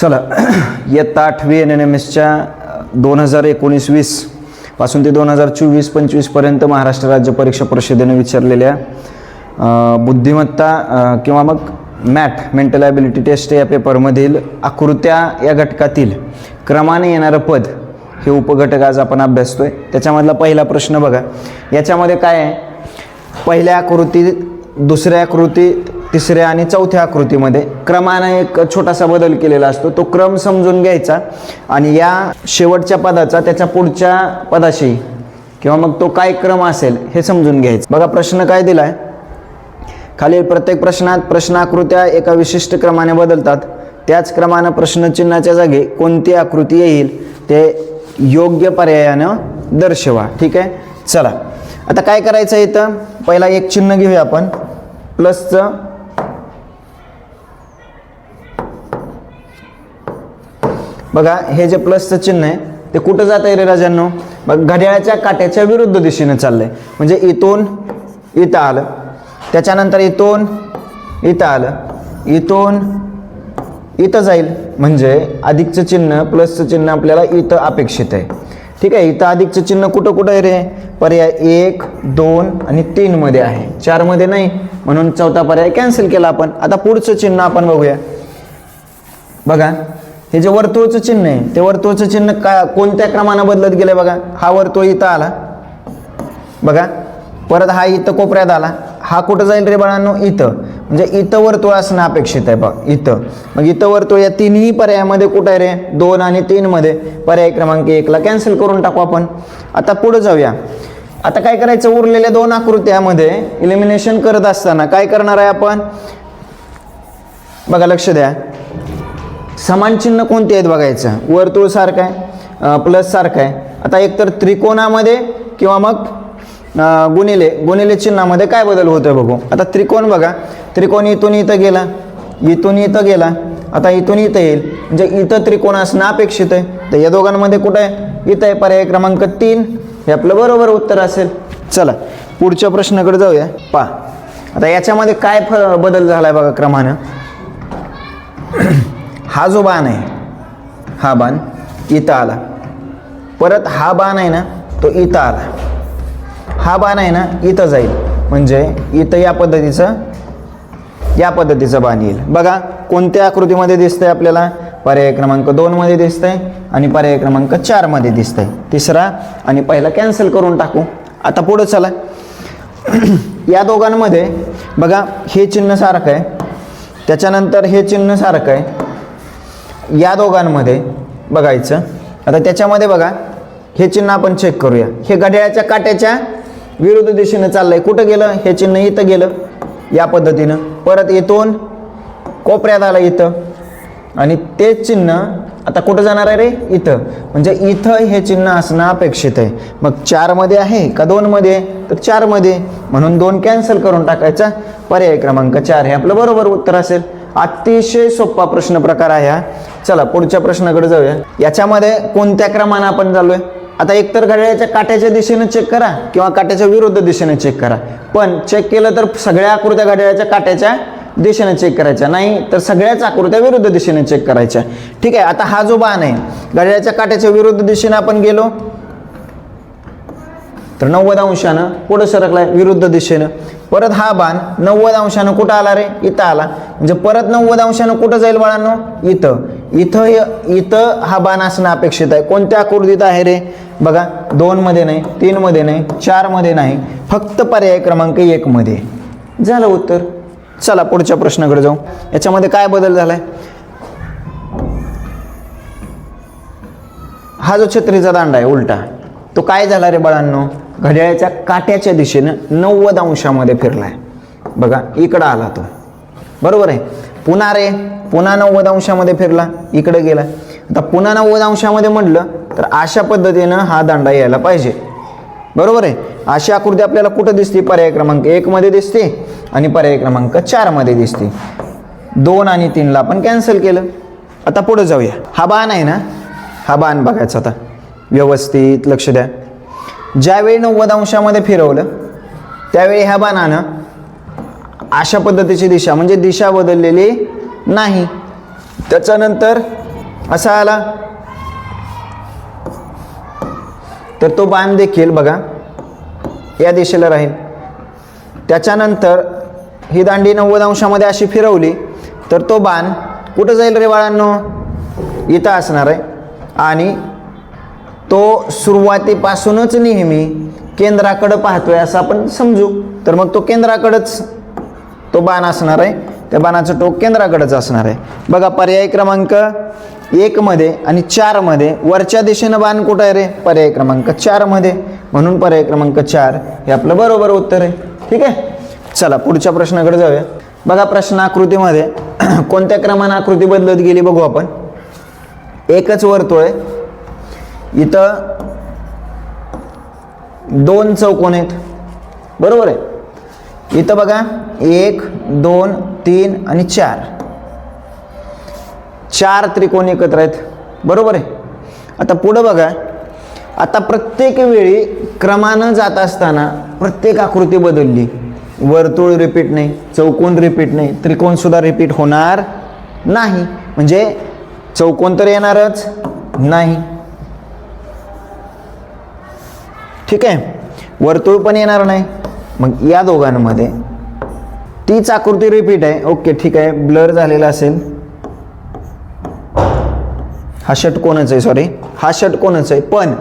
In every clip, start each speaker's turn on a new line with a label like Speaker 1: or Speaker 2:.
Speaker 1: चला इयत्ता 8वी NMSच्या 2019-20 पासून ते 2024-25 पर्यंत महाराष्ट्र राज्य परीक्षा परिषदेने विचारलेल्या बुद्धिमत्ता किंवा मग मेंटल ॲबिलिटी टेस्ट या पेपरमधील आकृत्या या घटकातील क्रमाने येणारं पद हे उपघटक आज आपण अभ्यासतोय। त्याच्यामधला पहिला प्रश्न बघा, याच्यामध्ये काय आहे, पहिल्या आकृती, दुसऱ्या आकृती, तिसऱ्या आणि चौथ्या आकृतीमध्ये क्रमाने एक छोटासा बदल केलेला असतो, तो क्रम समजून घ्यायचा आणि या शेवटच्या पदाचा त्याच्या पुढच्या पदाशी किंवा मग तो काय क्रम असेल हे समजून घ्यायचं। बघा प्रश्न काय दिलाय, खालील प्रत्येक प्रश्नात प्रश्न आकृत्या एका विशिष्ट क्रमाने बदलतात, त्याच क्रमाने प्रश्नचिन्हाच्या जागी कोणती आकृती येईल ते योग्य पर्यायानं दर्शवा। ठीक आहे, चला आता काय करायचं आहे, इथं पहिला एक चिन्ह घेऊया आपण प्लसचं। बघा हे जे प्लसचं चिन्ह आहे ते कुठं जात आहे रे राजांनो, बघ घड्याळाच्या काट्याच्या विरुद्ध दिशेने चाललंय, म्हणजे इथून इथं आलं, त्याच्यानंतर इथून इथं आलं, इथून इथं जाईल, म्हणजे अधिकचं चिन्ह प्लसचं चिन्ह आपल्याला इथं अपेक्षित आहे। ठीक आहे, इथं अधिकचं चिन्ह कुठं कुठं आहे रे, पर्याय 1, 2 आणि 3 मध्ये आहे, 4 मध्ये नाही, म्हणून चौथा पर्याय कॅन्सल केला आपण। आता पुढचं चिन्ह आपण बघूया। बघा हे जे वर्तुळचं चिन्ह आहे ते वर्तुळचं चिन्ह कोणत्या क्रमाने बदलत गेले, बघा हा वर्तुळ इथं आला, बघा परत हा इथं कोपऱ्यात आला, हा कुठं जाईल रे बाळांनो, इथं, म्हणजे इथं वर्तुळ असणं अपेक्षित आहे बघ इथं। मग इथं वर्तुळ या तिन्ही पर्यायामध्ये कुठं आहे रे, 2 आणि 3 मध्ये, पर्याय क्रमांक 1 ला कॅन्सल करून टाकू आपण। आता पुढे जाऊया, आता काय करायचं, उरलेल्या 2 आकृत्यामध्ये इलिमिनेशन करत असताना काय करणार आहे आपण, बघा लक्ष द्या, समान चिन्ह कोणते आहेत बघायचं, वर्तुळ सारखं आहे, प्लस सारखं आहे। आता एकतर त्रिकोणामध्ये किंवा मग गुणिले चिन्हामध्ये काय बदल होतोय बघू। आता त्रिकोण बघा, त्रिकोण इथून इथं गेला, इथून इथं गेला, आता इथून इथं येईल, म्हणजे इथं त्रिकोण असणं अपेक्षित आहे, तर या दोघांमध्ये कुठं आहे, इथं आहे, पर्याय क्रमांक 3 हे आपलं बरोबर उत्तर असेल। चला पुढच्या प्रश्नाकडे जाऊया। पहा आता याच्यामध्ये काय बदल झालाय बघा क्रमानं, हा जो बाण आहे हा बाण इथं आला, परत हा बाण आहे ना तो इथं आला, हा बाण आहे ना इथं जाईल, म्हणजे इथं या पद्धतीचं बाण येईल। बघा कोणत्या आकृतीमध्ये दिसतंय आपल्याला, पर्याय क्रमांक 2 मध्ये दिसतंय आणि पर्याय क्रमांक 4 मध्ये दिसतंय, तिसरा आणि पहिला कॅन्सल करून टाकू। आता पुढे चला, या दोघांमध्ये बघा हे चिन्ह सारखं आहे, त्याच्यानंतर हे चिन्ह सारखं आहे, या दोघांमध्ये बघायचं। आता त्याच्यामध्ये बघा हे चिन्ह आपण चेक करूया, हे घड्याळाच्या काट्याच्या विरुद्ध दिशेने चाललंय, कुठं गेलं हे चिन्ह, इथं गेलं या पद्धतीनं, परत इथून कोपऱ्यात आलं इथं, आणि तेच चिन्ह आता कुठं जाणार आहे रे, इथं, म्हणजे इथं हे चिन्ह असणं अपेक्षित आहे। मग 4 मध्ये आहे का 2 मध्ये, तर 4 मध्ये, म्हणून 2 कॅन्सल करून टाकायचा, पर्याय क्रमांक 4 हे आपलं बरोबर उत्तर असेल। अतिशय सोपा प्रश्न प्रकार आहे हा। चला पुढच्या प्रश्नाकडे जाऊया, याच्यामध्ये कोणत्या क्रमाने आपण चाललोय, आता एकतर घड्याळाच्या काट्याच्या दिशेने चेक करा किंवा काट्याच्या विरुद्ध दिशेने चेक करा, पण चेक केलं तर सगळ्या आकृत्या घड्याळाच्या काट्याच्या दिशेने चेक करायच्या, नाही तर सगळ्याच आकृत्या विरुद्ध दिशेने चेक करायच्या। ठीक आहे, आता हा जो बाण आहे घड्याळाच्या काट्याच्या विरुद्ध दिशेने आपण गेलो तर 90 अंशानं पुढे सरकलाय विरुद्ध दिशेनं, परत हा बाण 90 अंशानं कुठं आला रे, इथं आला, म्हणजे परत 90 अंशानं कुठं जाईल बाळांनो, इथं हा बाण असणं अपेक्षित आहे। कोणत्या आकृतीत आहे रे, बघा 2 मध्ये नाही, 3 मध्ये नाही, 4 मध्ये नाही, फक्त पर्याय क्रमांक 1 मध्ये झालं उत्तर। चला पुढच्या प्रश्नाकडे जाऊ, याच्यामध्ये काय बदल झालाय, हा जो छत्रीचा दांडा आहे उलटा, तो काय झाला रे बाळांनो, घड्याळाच्या काट्याच्या दिशेनं 90 अंशामध्ये फिरलाय, बघा इकडं आला तो, बरोबर आहे, पुन्हा 90 अंशामध्ये फिरला, इकडे गेला, आता पुन्हा 90 अंशामध्ये म्हटलं तर अशा पद्धतीनं हा दांडा यायला पाहिजे, बरोबर आहे। अशी आकृती आपल्याला कुठं दिसते, पर्याय क्रमांक 1 मध्ये दिसते आणि पर्याय क्रमांक 4 मध्ये दिसते, 2 आणि 3 ला आपण कॅन्सल केलं। आता पुढे जाऊया, हा बाण आहे ना, हा बाण बघायचा आता व्यवस्थित लक्ष द्या, ज्यावेळी 90 अंशामध्ये फिरवलं त्यावेळी ह्या बाणानं अशा पद्धतीची दिशा, म्हणजे दिशा बदललेली नाही, त्याच्यानंतर असा आला तर तो बाण देखील बघा या दिशेला राहील. त्याच्यानंतर ही दांडी 90 अंशामध्ये अशी फिरवली तर तो बाण कुठं जाईल रे बाळांनो, इथं असणार आहे. आणि तो सुरुवातीपासूनच नेहमी केंद्राकडे पाहतोय असं आपण समजू. तर मग तो केंद्राकडेच तो बाण असणार आहे, त्या बाणाचं टोक केंद्राकडेच असणार आहे. बघा पर्याय क्रमांक 1 मध्ये आणि 4 मध्ये वरच्या दिशेनं बाण कुठं आहे रे, पर्याय क्रमांक 4 मध्ये, म्हणून पर्याय क्रमांक 4 हे आपलं बरोबर उत्तर आहे. ठीक आहे, चला पुढच्या प्रश्नाकडे जाऊया. बघा प्रश्न आकृतीमध्ये कोणत्या क्रमाने आकृती बदलत गेली बघू आपण. एकच वर्तुळ आहे, इथं 2 चौकोन आहेत, बरोबर आहे. इथं बघा 1 2 3 आणि 4 त्रिकोण एकत्र आहेत, बरोबर आहे. आता पुढं बघा, आता प्रत्येक वेळी क्रमानं जात असताना प्रत्येक आकृती बदलली. वर्तुळ रिपीट नाही, चौकोन रिपीट नाही, त्रिकोण सुद्धा रिपीट होणार नाही. म्हणजे चौकोन तर येणारच नाही, ठीक आहे, वर्तुळ पण येणार नाही. मग या दोघांमध्ये तीच आकृती रिपीट आहे. ओके ठीक आहे, ब्लर झालेला असेल, हा षटकोनच आहे, सॉरी हा षटकोनच आहे. पण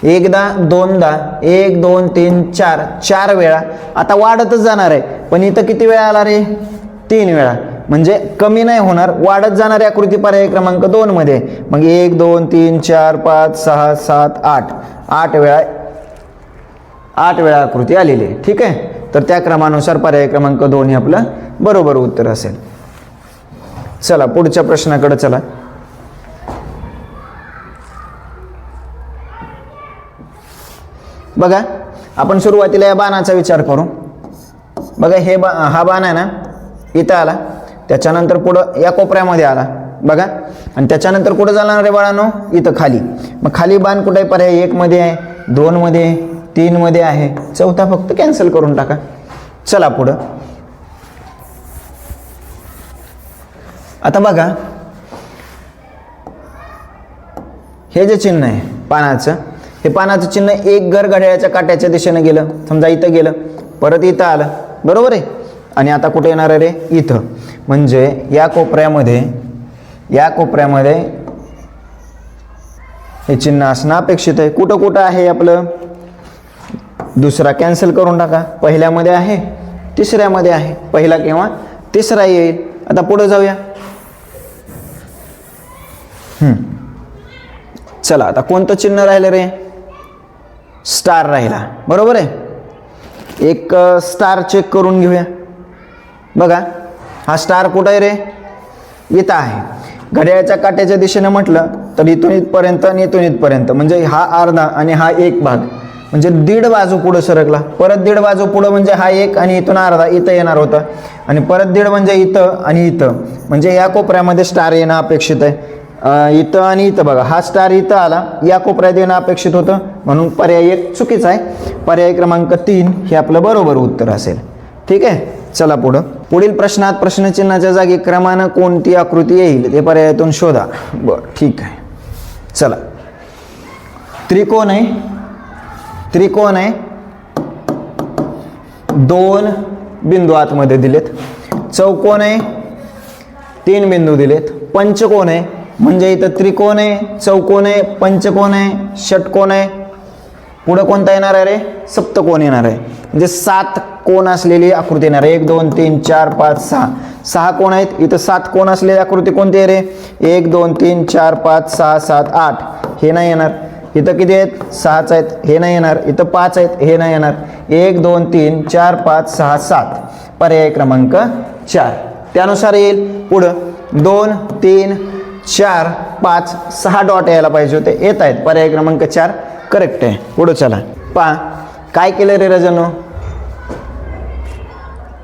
Speaker 1: एकदा दोनदा 1 2 3 4 वेळा आता वाढतच जाणार आहे. पण इथं किती वेळा आला रे, 3 वेळा. म्हणजे कमी नाही होणार, वाढत जाणारी आकृती पर्याय क्रमांक 2 मध्ये. मग 1 2 3 4 5 6 7 8 वेळा आकृती आलेली आहे. ठीक आहे, तर त्या क्रमानुसार पर्याय क्रमांक 2 हे आपलं बरोबर उत्तर असेल. चला पुढच्या प्रश्नाकडे चला. बघा आपण सुरुवातीला या बाणाचा विचार करू. बघा हा बाण आहे ना, इथं आला, त्याच्यानंतर पुढं या कोपऱ्यामध्ये आला बघा, आणि त्याच्यानंतर कुठं जाणार रे बाळांनो, इथं खाली. मग खाली बाण कुठे आहे, पर्याय 1 मध्ये आहे, 2 मध्ये आहे, 3 मध्ये आहे, चौथा फक्त कॅन्सल करून टाका. चला पुढं. आता बघा हे जे चिन्ह आहे पानाचं, हे पानाचं चिन्ह एक घर घड्याळाच्या काट्याच्या दिशेने गेलं. समजा इथं गेलं, परत इथं आलं, बरोबर आहे. आणि आता कुठे येणार आहे रे, इथं. म्हणजे या कोपऱ्यामध्ये हे चिन्ह असणं अपेक्षित आहे. कुठं कुठं आहे आपलं, दुसरा कॅन्सल करून टाका. पहिल्यामध्ये आहे, तिसऱ्यामध्ये आहे, पहिला किंवा तिसरा येईल. आता पुढे जाऊया. चला आता कोणतं चिन्ह राहिलं रे, स्टार राहिला, बरोबर आहे. एक स्टार चेक करून घेऊया. बघा हा स्टार कुठं आहे रे, इथं आहे. घड्याळाच्या काट्याच्या दिशेने म्हटलं तर इथून इथपर्यंत आणि इथून इथपर्यंत, म्हणजे हा अर्धा आणि हा एक भाग, म्हणजे 1.5 बाजू पुढं सरकला. परत 1.5 बाजू पुढं, म्हणजे हा एक आणि इथून अर्धा इथं येणार होता. आणि परत 1.5 म्हणजे इथं आणि इथं, म्हणजे या कोपऱ्यामध्ये स्टार येणं अपेक्षित आहे. इथं आणि इथं बघा, हा स्टार इथं आला, या कोपऱ्यात येणं अपेक्षित होतं, म्हणून पर्याय 1 चुकीचा आहे. पर्याय क्रमांक 3 हे आपलं बरोबर उत्तर असेल. ठीक आहे, चला पुढं. पुढील प्रश्नात प्रश्नचिन्हाच्या जागी क्रमानं कोणती आकृती येईल ते पर्यायातून शोधा. बरं ठीक आहे, चला. त्रिकोण आहे, 2 बिंदू आतमध्ये दिलेत. चौकोन आहे, 3 बिंदू दिलेत. पंचकोन आहे, म्हणजे इथं त्रिकोण आहे, चौकोन आहे, पंचकोन आहे, षटकोन आहे. पुढं कोणता येणार आहे रे, सप्तकोन येणार आहे. म्हणजे 7 कोण असलेली आकृती येणार आहे. 1 2 3 4 5 6 कोण आहेत. इथं 7 कोण असलेली आकृती कोणती आहे रे, 1 2 3 4 5 6 7 8 हे नाही येणार. इथं किती आहेत, 6च आहेत, हे नाही येणार. इथं 5 आहेत, हे नाही येणार. 1 2 3 4 5 6 7 पर्याय क्रमांक 4 त्यानुसार येईल. पुढं 2 3 4 5 6 डॉट यायला पाहिजे होते, येत आहेत. पर्याय क्रमांक 4 करेक्ट आहे. पुढं चला. पहा काय केलं रे रजनो,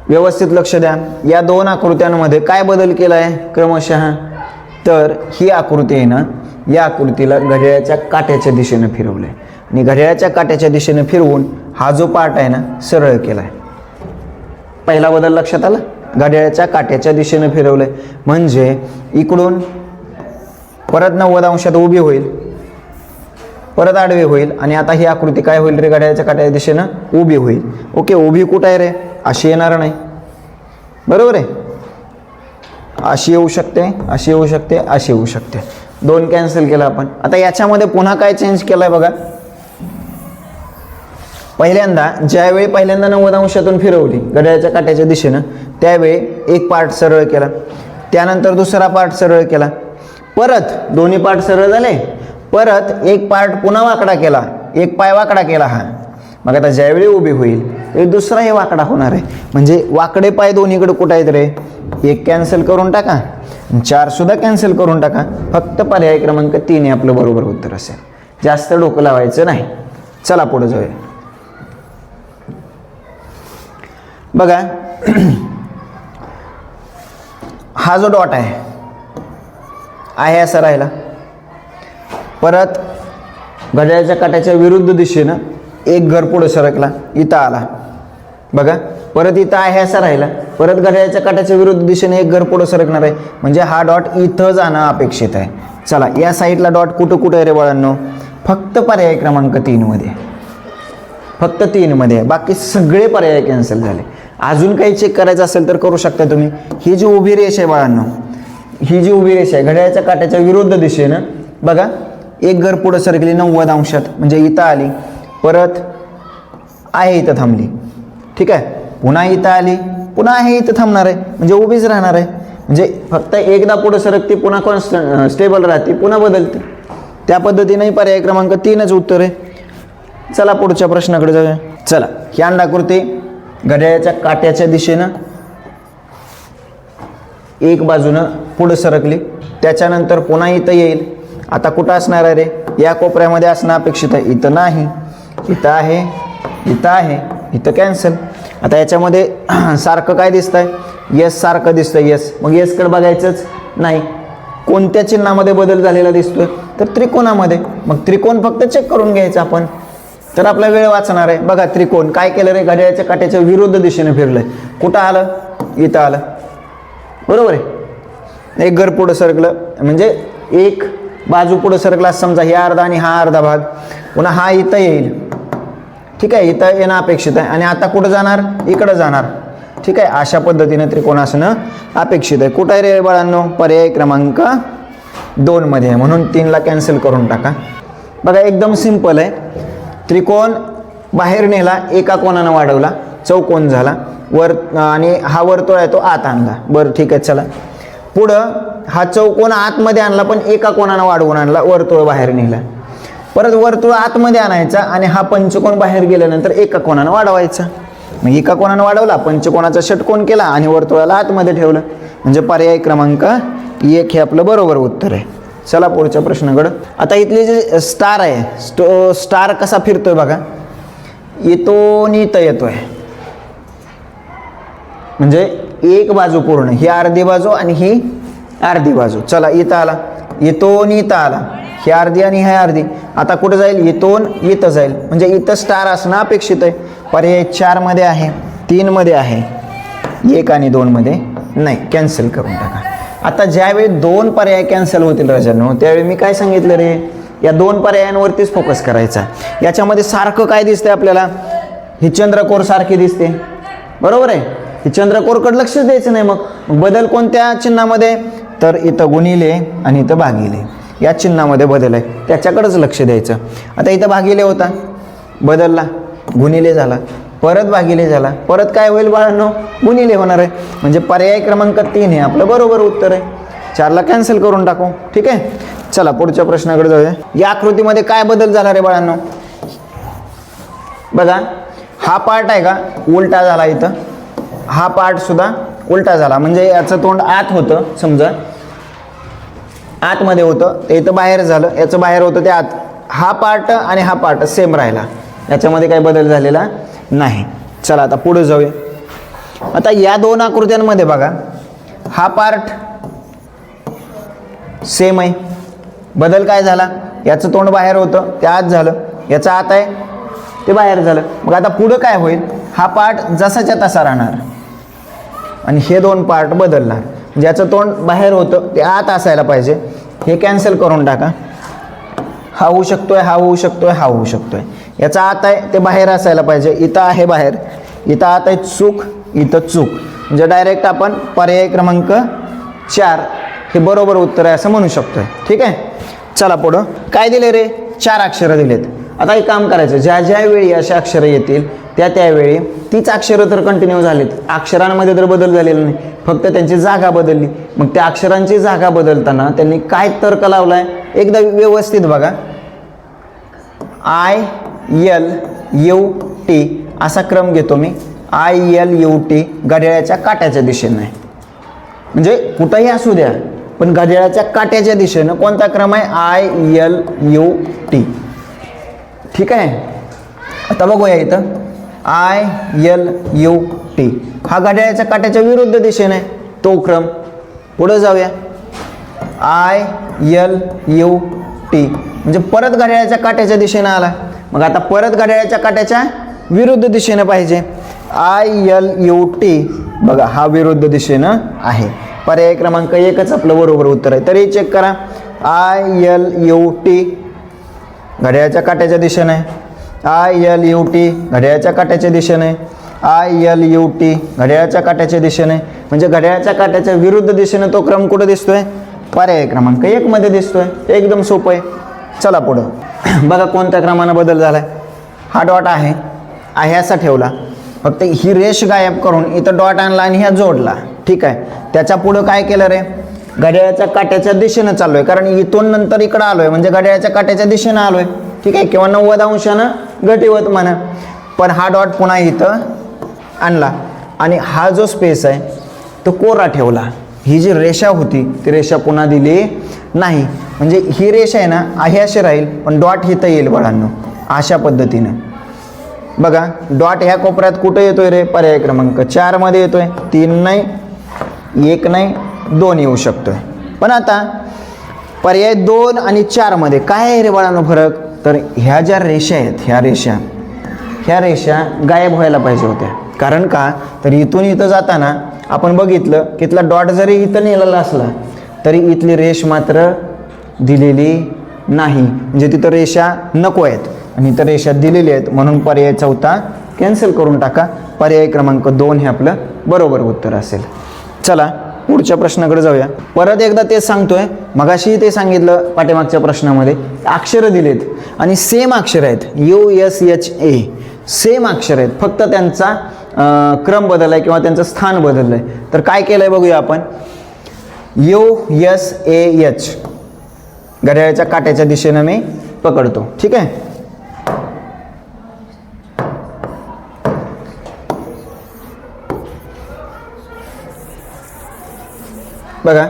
Speaker 1: व्यवस्थित लक्ष द्या. या 2 आकृत्यांमध्ये काय बदल केला आहे क्रमशः, तर ही आकृती आहे ना, या आकृतीला घड्याळाच्या काट्याच्या दिशेने फिरवलं आहे. आणि घड्याळाच्या काट्याच्या दिशेने फिरवून हा जो पार्ट आहे ना सरळ केला आहे. पहिला बदल लक्षात आला, घड्याळाच्या काट्याच्या दिशेने फिरवलंय. म्हणजे इकडून परत 90 अंशात उभी होईल, परत आडवी होईल आणि आता ही आकृती काय होईल रे, घड्याळाच्या काट्याच्या दिशेनं उभी होईल. ओके, उभी कुठं आहे रे, अशी येणार नाही, बरोबर आहे. अशी येऊ शकते, अशी येऊ शकते, अशी येऊ शकते. 2 कॅन्सल केलं आपण. आता याच्यामध्ये पुन्हा काय चेंज केलंय बघा. ज्यावेळी पहिल्यांदा 90 अंशातून फिरवली घड्याळाच्या काट्याच्या दिशेनं, त्यावेळी एक पार्ट सरळ केला, त्यानंतर दुसरा पार्ट सरळ केला, परत दोन्ही पार्ट सरळ झाले, परत एक पार्ट पुन्हा वाकडा केला, एक पाय वाकडा केला हा. मग आता ज्यावेळी उभी होईल त्यावेळी दुसराही वाकडा होणार आहे. म्हणजे वाकडे पाय दोन्हीकडे कुठं आहेत रे, एक कॅन्सल करून टाका, 4 सुद्धा कॅन्सल करून टाका. फक्त पर्याय क्रमांक 3 हे आपलं बरोबर उत्तर असेल. जास्त डोकं लावायचं नाही. चला पुढे जाऊया. बघा हा जो डॉट आहे असा राहिला, परत घड्याळाच्या काट्याच्या विरुद्ध दिशेनं एक घर पुढे सरकला, इथं आला. बघा परत इथं आहे असा राहिला, परत घड्याळाच्या काट्याच्या विरुद्ध दिशेने एक घर पुढे सरकणार आहे, म्हणजे हा डॉट इथं जाणं अपेक्षित आहे. चला या साईडला डॉट कुठं कुठं आहे रे बाळांनो, फक्त पर्याय क्रमांक 3 मध्ये, फक्त 3 मध्ये. बाकी सगळे पर्याय कॅन्सल झाले. अजून काही चेक करायचं असेल तर करू शकता तुम्ही. ही जी उभी रेष आहे बाळांनो, ही जी उभी रेष आहे घड्याळाच्या काट्याच्या विरुद्ध दिशेनं, बघा एक घर पुढे सरकली 90 अंशात, म्हणजे इथं आली, परत आहे इथं थांबली, ठीक आहे, पुन्हा इथं आली, पुन्हा आहे इथं थांबणार आहे, म्हणजे उभीच राहणार आहे. म्हणजे फक्त एकदा पुढे सरकते, पुन्हा कॉन्स्टंट स्टेबल राहते, पुन्हा बदलते. त्या पद्धतीने पर्याय क्रमांक 3च उत्तर आहे. चला पुढच्या प्रश्नाकडे जाऊया. चला ही अंडाकृती घड्याळाच्या काट्याच्या दिशेनं एक बाजूनं पुढे सरकली, त्याच्यानंतर पुन्हा इथं येईल. आता कुठं असणार आहे रे, या कोपऱ्यामध्ये असणं अपेक्षित आहे, इथं नाही, इथं आहे, इथं आहे, इथं कॅन्सल. आता याच्यामध्ये सारखं काय दिसतंय, यस सारखं दिसतंय, यस. मग यसकडे बघायचंच नाही. कोणत्या चिन्हामध्ये बदल झालेला दिसतोय, तर त्रिकोणामध्ये. मग त्रिकोण फक्त चेक करून घ्यायचं आपण, तर आपला वेळ वाचणार आहे. बघा त्रिकोण काय केलं रे, घड्याळाच्या काट्याच्या विरुद्ध दिशेने फिरलंय, कुठं आलं, इथं आलं, बरोबर आहे. एक घर पुढं सरकलं, म्हणजे एक बाजू पुढं सरकला समजा, ही अर्धा आणि हा अर्धा भाग, पुन्हा हा इथं येईल, ठीक आहे, इथं येणं अपेक्षित आहे. आणि आता कुठं जाणार, इकडं जाणार, ठीक आहे. अशा पद्धतीने त्रिकोण असणं अपेक्षित आहे. कुठं आहे रे बाळांनो, पर्याय क्रमांक 2 मध्ये आहे, म्हणून 3ला कॅन्सल करून टाका. बघा एकदम सिंपल आहे. त्रिकोण बाहेर नेला, एका कोणानं वाढवला, चौकोन झाला, वर आणि हा वर्तुळ आहे तो आत आणला. बरं ठीक आहे, चला पुढं हा चौकोन आतमध्ये आणला, पण एका कोणानं वाढवून आणला, वर्तुळ बाहेर नेला. परत वर्तुळ आतमध्ये आणायचा आणि हा पंचकोन बाहेर गेल्यानंतर एका कोणानं वाढवायचा. मग एका कोणानं वाढवला, पंचकोनाचा षटकोन केला आणि वर्तुळाला आतमध्ये ठेवलं, म्हणजे पर्याय क्रमांक 1 हे आपलं बरोबर उत्तर आहे. चला पुढच्या प्रश्नाकडं. आता इथले जे स्टार आहे, स्टार कसा फिरतोय बघा, येतो आणि इथं येतोय, म्हणजे एक बाजू पूर्ण, ही अर्धी बाजू आणि ही अर्धी बाजू. चला इथं आला, येतो आणि इथं आला, ही अर्धी आणि ही अर्धी. आता कुठं जाईल, येतो इथं जाईल, म्हणजे इथं स्टार असणं अपेक्षित आहे. पर्याय 4 मध्ये आहे, 3 मध्ये आहे, 1 आणि 2 मध्ये नाही, कॅन्सल करून टाका. आता ज्यावेळी 2 पर्याय कॅन्सल होतील राजांनो, त्यावेळी मी काय सांगितलं रे, या 2 पर्यायांवरतीच फोकस करायचा. याच्यामध्ये सारखं काय दिसतंय आपल्याला, ही चंद्रकोर सारखी दिसते, बरोबर आहे. ही चंद्रकोरकडे लक्षच द्यायचं नाही. मग बदल कोणत्या चिन्हामध्ये, तर इथं गुणिले आणि इथं भागिले या चिन्हामध्ये बदल आहे, त्याच्याकडेच लक्ष द्यायचं. आता इथं भागिले होता, बदलला, गुणिले झाला, परत भागिले झाला, परत काय होईल बाळांनो, गुणिले होणार आहे. म्हणजे पर्याय क्रमांक 3 हे आपलं बरोबर उत्तर आहे. 4ला कॅन्सल करून टाकू, ठीक आहे. चला पुढच्या प्रश्नाकडे जाऊया. या आकृतीमध्ये काय बदल झाला रे बाळांनो, बघा हा पार्ट आहे का उलटा झाला, इथं हा पार्ट सुद्धा उलटा झाला, म्हणजे याचं तोंड आत होतं, समजा आतमध्ये होतं ते इथं बाहेर झालं, याचं बाहेर होतं ते आत. हा पार्ट आणि हा पार्ट सेम राहिला, याच्यामध्ये काही बदल झालेला नाही. चला आता पुढे जाऊया. आता या 2 आकृत्यांमध्ये बघा हा पार्ट सेम आहे, बदल काय झाला, याचं तोंड बाहेर होतं ते आत झालं, याचं आत आहे ते बाहेर झालं. मग आता पुढं काय होईल, हा पार्ट जसाच्या तसा राहणार आणि हे 2 पार्ट बदलणार. ज्याचं तोंड बाहेर होतं ते आत असायला पाहिजे, हे कॅन्सल करून टाका. हा होऊ शकतोय, हा होऊ शकतोय, हा होऊ शकतोय. याचा आत आहे ते बाहेर असायला पाहिजे. इथं आहे बाहेर, इथं आत आहे चूक, इथं चूक. म्हणजे डायरेक्ट आपण पर्याय क्रमांक 4 हे बरोबर उत्तर आहे असं म्हणू शकतोय. ठीक आहे. चला पुढं काय दिले रे? 4 अक्षरं दिलेत. आता एक काम करायचं, ज्या ज्या वेळी अशी अक्षरं येतील त्यावेळी तीच अक्षरं तर कंटिन्यू झालीत. अक्षरांमध्ये तर बदल झालेला नाही, फक्त त्यांची जागा बदलली. मग त्या अक्षरांची जागा बदलताना त्यांनी काय तर्क लावलाय एकदा व्यवस्थित बघा. ILUT असा क्रम घेतो मी. ILUT घड्याळाच्या काट्याच्या दिशेने, म्हणजे कुठंही असू द्या पण घड्याळाच्या काट्याच्या दिशेनं कोणता क्रम आहे? ILUT. ठीक आहे. आता बघूया इथं ILUT हा घड्याळाच्या काट्याच्या विरुद्ध दिशेने आहे तो क्रम. पुढे जाऊया. ILUT म्हणजे परत घड्याळाच्या काट्याच्या दिशेने आला. मग आता परत घड्याळाच्या काट्याच्या विरुद्ध दिशेने पाहिजे. ILUT बघा हा विरुद्ध दिशेनं आहे. पर्याय क्रमांक 1च आपलं बरोबर उत्तर आहे. तरी चेक करा. ILUT घड्याळाच्या काट्याच्या दिशेने आहे. ILUT घड्याळाच्या काट्याच्या दिशेने, ILUT घड्याळाच्या काट्याच्या दिशेने. म्हणजे घड्याळाच्या काट्याच्या विरुद्ध दिशेने तो क्रम कुठं दिसतोय? पर्याय क्रमांक 1 मध्ये दिसतोय. एकदम सोपं आहे. चला पुढं बघा कोणत्या क्रमानं बदल झालाय. हा डॉट आहे असा ठेवला, फक्त ही रेष गायब करून इथं डॉट आणला आणि ह्या जोडला. ठीक आहे. त्याच्या पुढं काय केलं रे? घड्याळाच्या काट्याच्या दिशेनं चाललोय, कारण इथून नंतर इकडं आलोय म्हणजे घड्याळाच्या काट्याच्या दिशेनं आलोय. ठीक आहे. किंवा 90 अंशानं घटिवत म्हणा. पण हा डॉट पुन्हा इथं आणला आणि हा जो स्पेस आहे तो कोरा ठेवला. ही जी रेषा होती ती रेषा पुन्हा दिली नाही. म्हणजे ही रेषा आहे ना आहे अशी राहील, पण डॉट इथं येईल बाळांनो अशा पद्धतीनं. बघा डॉट ह्या कोपऱ्यात कुठं येतोय रे? पर्याय क्रमांक 4 मध्ये येतोय. 3 नाही, 1 नाही, 2 येऊ शकतोय. पण आता पर्याय 2 आणि 4 मध्ये काय आहे रे बाळांनो फरक? तर ह्या ज्या रेषा आहेत ह्या रेषा गायब व्हायला पाहिजे होत्या. कारण का? तर इथून इथं जाताना आपण बघितलं की इथला डॉट जरी इथं नेलेला असला तरी इथली रेष मात्र दिलेली नाही. म्हणजे तिथं रेषा नको आहेत आणि इथं रेषा दिलेली आहेत. म्हणून पर्याय 4 कॅन्सल करून टाका. पर्याय क्रमांक 2 हे आपलं बरोबर उत्तर असेल. चला पुढच्या प्रश्नाकडे जाऊया. परत एकदा तेच सांगतोय, मगाशी ते सांगितलं पाठीमागच्या प्रश्नामध्ये. अक्षरं दिलेत आणि सेम अक्षर आहेत. USHA सेम अक्षर आहेत, फक्त त्यांचा क्रम बदललाय किंवा त्यांचं स्थान बदललंय. तर काय केलंय बघूया आपण. USAH घड्याळाच्या काट्याच्या दिशेनं मी पकडतो. ठीक आहे. बघा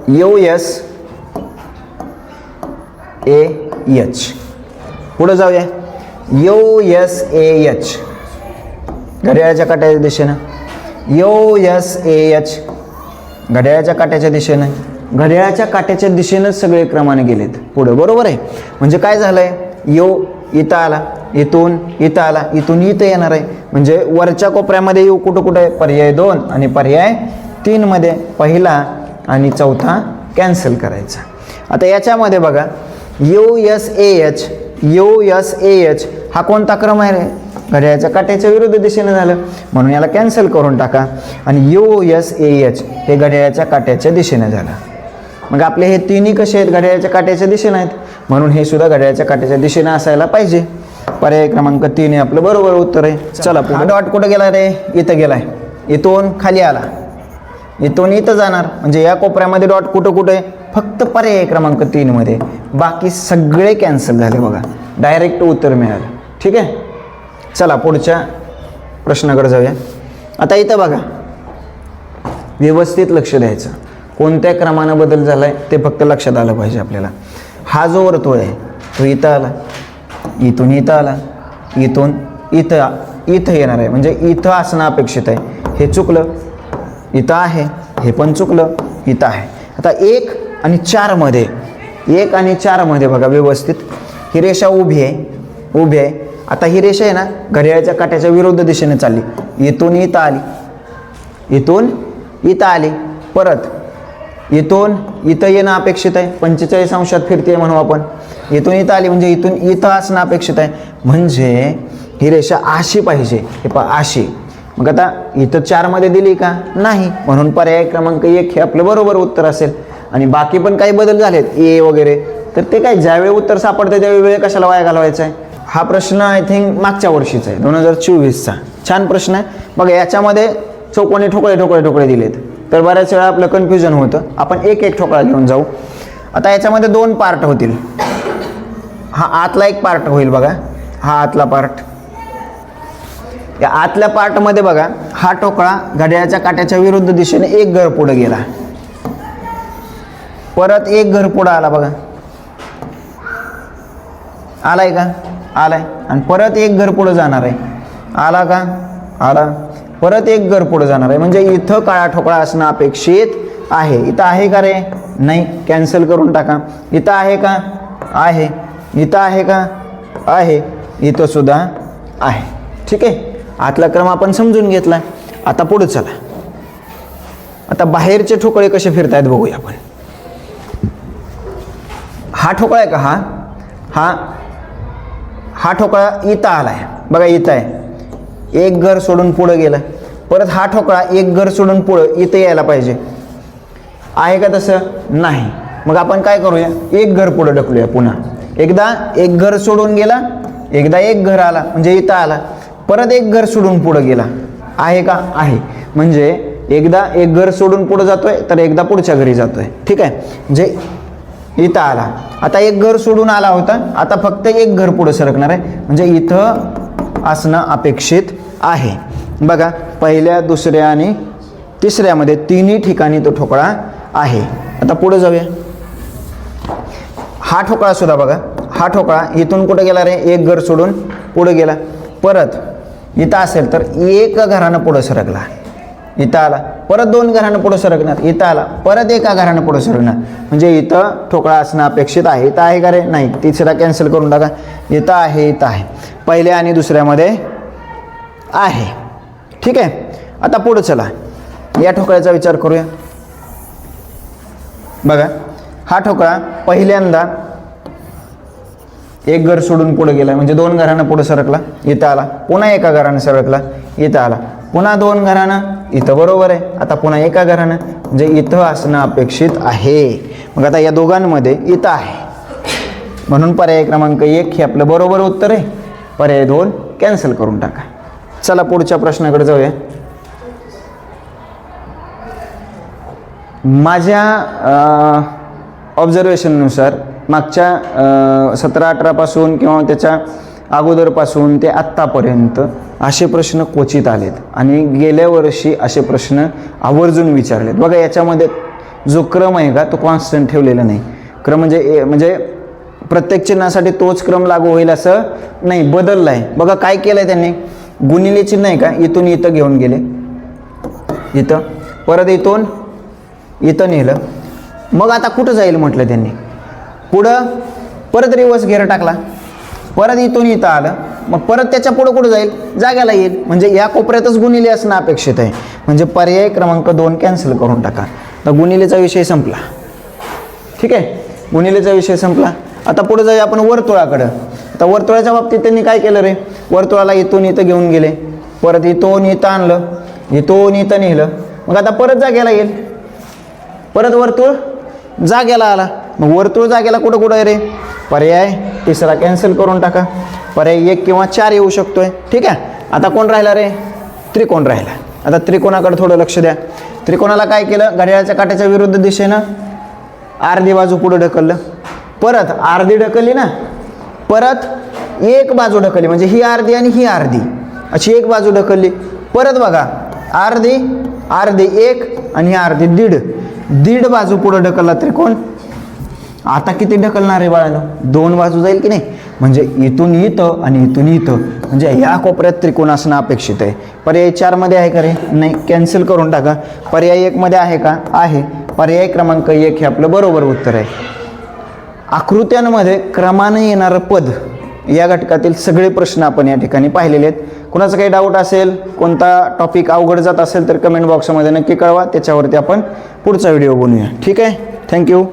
Speaker 1: USAH पुढे जाऊया. USAH घड्याळाच्या काट्याच्या दिशेनं, USAH घड्याळाच्या काट्याच्या दिशेनं. घड्याळाच्या काट्याच्या दिशेनंच सगळे क्रमाने गेलेत पुढे. बरोबर आहे. म्हणजे काय झालंय? इथं आला, इथून इथं आला, इथून इथं येणार आहे. म्हणजे वरच्या कोपऱ्यामध्ये येऊ कुठं कुठं आहे? पर्याय 2 आणि पर्याय 3 मध्ये. पहिला आणि 4 कॅन्सल करायचा. आता याच्यामध्ये बघा USAH हा कोणता क्रम आहे रे? घड्याळाच्या काट्याच्या विरुद्ध दिशेने झालं, म्हणून याला कॅन्सल करून टाका. आणि USAH हे घड्याळाच्या काट्याच्या दिशेने झालं. मग आपले हे तिन्ही कसे आहेत? घड्याळाच्या काट्याच्या दिशेने आहेत, म्हणून हे सुद्धा घड्याळाच्या काट्याच्या दिशेने असायला पाहिजे. पर्याय क्रमांक 3 हे आपलं बरोबर उत्तर आहे. चला पुढे. डॉट कुठं गेला रे? इथं गेलाय. इथून खाली आला, इथून इथं जाणार. म्हणजे या कोपऱ्यामध्ये डॉट कुठं कुठे? फक्त पर्याय क्रमांक 3 मध्ये. बाकी सगळे कॅन्सल झाले बघा. डायरेक्ट उत्तर मिळालं. ठीक आहे. चला पुढच्या प्रश्नाकडे जाऊया. आता इथं बघा व्यवस्थित लक्ष द्यायचं. कोणत्या क्रमानं बदल झालाय ते फक्त लक्षात आलं पाहिजे आपल्याला. हा जो वर्तुळ आहे तो इथं आला, इथून इथं आला, इथून इथं येणार आहे. म्हणजे इथं असणं अपेक्षित आहे. हे चुकलं. इथं आहे, हे पण चुकलं. इथं आहे. आता 1 आणि 4 मध्ये, 1 आणि 4 मध्ये बघा व्यवस्थित ही रेषा उभी आहे. आता ही रेषा आहे ना घड्याळाच्या काट्याच्या विरुद्ध दिशेने चालली. इथून इथं आली, इथून इथं आली, परत इथून इथं येणं अपेक्षित आहे, 45 अंशात फिरते म्हणू आपण. इथून इथं आली म्हणजे इथून इथं असणं अपेक्षित आहे, म्हणजे ही रेषा अशी पाहिजे. हे पहा अशी. मग आता इथं 4 मध्ये दिली का? नाही, म्हणून पर्याय क्रमांक 1 हे आपलं बरोबर उत्तर असेल. आणि बाकी पण काही बदल झालेत ए वगैरे, तर ते काय ज्यावेळी उत्तर सापडते त्यावेळी वेळ कशाला वाया घालवायचा आहे. हा प्रश्न आय थिंक मागच्या वर्षीचा आहे, 2024चा. छान प्रश्न आहे बघा. याच्यामध्ये चौकोनी ठोकळे दिलेत, तर बऱ्याच वेळा आपलं कन्फ्युजन होतं. आपण एक एक ठोकळा घेऊन जाऊ. आता याच्यामध्ये 2 पार्ट होतील. हा आतला एक पार्ट होईल बघा, हा आतला पार्ट. या आतल्या पार्टमध्ये बघा, हा ठोकळा घड्याळाच्या काट्याच्या विरुद्ध दिशेने एक घर पुढे गेला, परत एक घर पुढे आला बघा, आलाय का? आलाय. आणि परत एक घर पुढे जाणार आहे, आला का? आला. परत एक घर पुढे जाणार आहे, म्हणजे इथं काळा ठोकळा असणं अपेक्षित आहे. इथं आहे का रे? नाही, कॅन्सल करून टाका. इथं आहे का? आहे. इथं आहे का? आहे. इथं सुद्धा आहे. ठीक आहे, आतला क्रम आपण समजून घेतला. आता पुढे चला. आता बाहेरचे ठोकळे कसे फिरतायत बघूया आपण. हा ठोकळा आहे का? हा ठोकळा इथं आलाय बघा, इथं आहे. एक घर सोडून पुढे गेला. परत हा ठोकळा एक घर सोडून पुढे इथं यायला पाहिजे, आहे का तसं? नाही. मग आपण काय करूया, एक घर पुढे ढकलूया. पुन्हा एकदा एक घर सोडून गेला, एकदा एक घर आला म्हणजे इथं आला, परत एक घर सोडून पुढे गेला, आहे का? आहे. म्हणजे एकदा एक घर सोडून पुढे जातोय, तर एकदा पुढच्या घरी जातोय. ठीक आहे, म्हणजे इथं आला. आता एक घर सोडून आला होता, आता फक्त एक घर पुढे सरकणार आहे, म्हणजे इथं असणं अपेक्षित आहे. बघा, पहिल्या, दुसऱ्या आणि तिसऱ्यामध्ये तिन्ही ठिकाणी तो ठोकळा आहे. आता पुढे जाऊया. हा ठोकळा सुद्धा बघा, हा ठोकळा इथून कुठे गेला रे? एक घर सोडून पुढे गेला, परत इथं असेल तर एक घरानं पुढे सरकला, इथं आला. परत 2 घरानं पुढे सरकणार, इथं आला. परत एका घरानं पुढे सरकणार, म्हणजे इथं ठोकळा असणं अपेक्षित आहे. इथं आहे का रे? नाही. तिसरा कॅन्सल करून टाका. इथं आहे, इथं आहे. पहिल्या आणि दुसऱ्यामध्ये आहे. ठीक आहे, आता पुढे चला. या ठोकळ्याचा विचार करूया. बघा, हा ठोकळा पहिल्यांदा एक घर सोडून पुढे गेला, म्हणजे 2 घरानं पुढे सरकला, इथं आला. पुन्हा एका घरानं सरकला, इथं आला. पुन्हा 2 घरानं, इथं बरोबर आहे. आता पुन्हा एका घरानं, म्हणजे इथं असणं अपेक्षित आहे. मग आता या दोघांमध्ये इथं आहे, म्हणून पर्याय क्रमांक 1 हे आपलं बरोबर उत्तर आहे. पर्याय 2 कॅन्सल करून टाका. चला पुढच्या प्रश्नाकडे जाऊया. माझ्या ऑब्झर्वेशननुसार मागच्या 17-18 पासून किंवा त्याच्या अगोदरपासून ते आत्तापर्यंत असे प्रश्न क्वचित आलेत, आणि गेल्या वर्षी असे प्रश्न आवर्जून विचारलेत. बघा, याच्यामध्ये जो क्रम आहे का तो कॉन्स्टंट ठेवलेला नाही. क्रम म्हणजे प्रत्येक चिन्हासाठी तोच क्रम लागू होईल असं नाही, बदलला आहे. बघा काय केलं आहे त्यांनी, गुणिले चिन्ह आहे का इथून इथं घेऊन गेले, इथं, परत इथून इथं नेलं. मग आता कुठं जाईल म्हटलं त्यांनी, पुढं परत रिवर्स घेर टाकला, परत इथून इथं आलं, मग परत त्याच्या पुढं कुठं जाईल? जाग्याला येईल, म्हणजे या कोपऱ्यातच गुणिले असणं अपेक्षित आहे. म्हणजे पर्याय क्रमांक 2 कॅन्सल करून टाका. तर गुणिलेचा विषय संपला. ठीक आहे, गुणिलेचा विषय संपला. आता पुढे जाऊया आपण वर्तुळाकडं. आता वर्तुळाच्या बाबतीत त्यांनी काय केलं रे, वर्तुळाला इथून इथं घेऊन गेले, परत इथून इथं आणलं, इथून इथं नेलं, मग आता परत जाग्याला येईल, परत वर्तुळ जाग्याला आला. मग वर्तुळ जाग्याला कुठं कुठं आहे रे? पर्याय तिसरा कॅन्सल करून टाका. पर्याय 1 किंवा 4 येऊ शकतोय. ठीक आहे, आता कोण राहिला रे? त्रिकोण राहिला. आता त्रिकोणाकडे थोडं लक्ष द्या. त्रिकोणाला काय केलं, घड्याळाच्या काट्याच्या विरुद्ध दिशेनं अर्धी बाजू पुढे ढकललं, परत अर्धी ढकलली ना, परत एक बाजू ढकलली, म्हणजे ही अर्धी आणि ही अर्धी अशी एक बाजू ढकलली. परत बघा, अर्धी अर्धी एक आणि ही अर्धी दीड बाजू पुढे ढकलला त्रिकोण. आता किती ढकलणार आहे बाळांनो? 2 बाजू जाईल की नाही, म्हणजे इथून इथं आणि इथून इथं, म्हणजे या कोपऱ्यात त्रिकोण असणं अपेक्षित आहे. पर्याय 4 मध्ये आहे का रे? नाही, कॅन्सल करून टाका. पर्याय 1 मध्ये आहे का? आहे. पर्याय क्रमांक 1 हे आपलं बरोबर उत्तर आहे. आकृत्यांमध्ये क्रमाने येणारं पद या घटकातील सगळे प्रश्न आपण या ठिकाणी पाहिलेले आहेत. कुणाचा काही डाऊट असेल, कोणता टॉपिक अवघड जात असेल तर कमेंट बॉक्समध्ये नक्की कळवा. त्याच्यावरती आपण पुढचा व्हिडिओ बनवूया. ठीक आहे, थँक्यू.